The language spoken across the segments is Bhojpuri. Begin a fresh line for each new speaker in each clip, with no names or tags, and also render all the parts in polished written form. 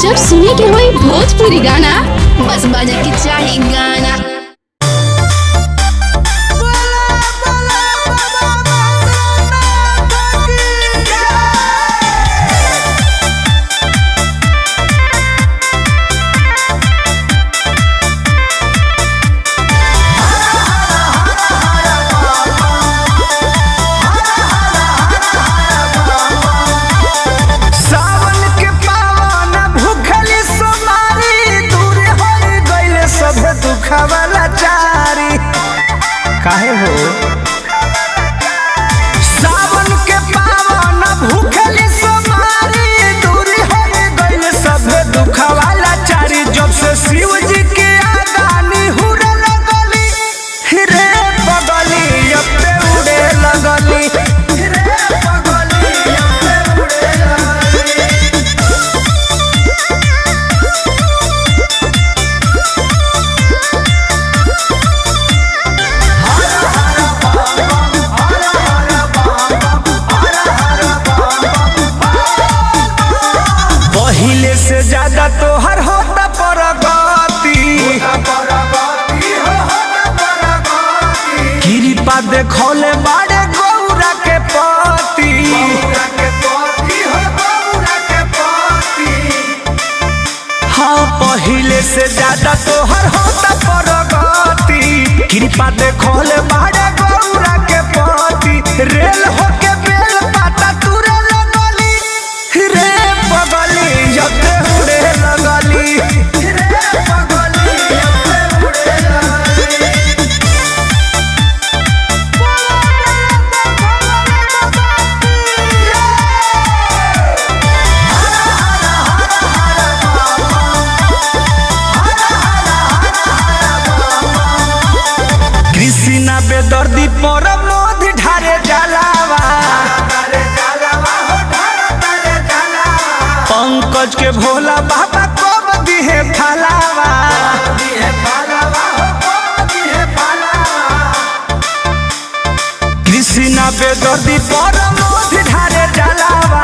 जब सुने के होई भोजपुरी गाना बस बजे के चाही गाना।
वाला चारी काहे हो सावन के पावन भूखली सोमारी दूरी हो गइल सब दुख वाला चारी। जब से शिव जी के आगानी हुरे लगली रे बगली अब पे उड़े लगली रे बगली अब पे उड़े लगली। पहिले से ज्यादा तोहर होता परगति कृपा देखौले बाड़े गौरा के पति। हाँ पहिले से ज्यादा तोहर होता परगति कृपा देखौले बाड़े गौरा के पति। रेल होके बेल पाता तुरे लगली रे बगली जब उड़े लगली रे बगली जब उड़े लगली। कृष्णा बेदर्दी पर मोध ढारे जलावा पंकज के भोला बाबा कब दिहे फलावा। कृष्णा बेदर्दी पर मोध ढारे जलावा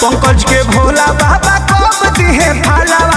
पंकज के भोला बाबा कब दिहे फलावा।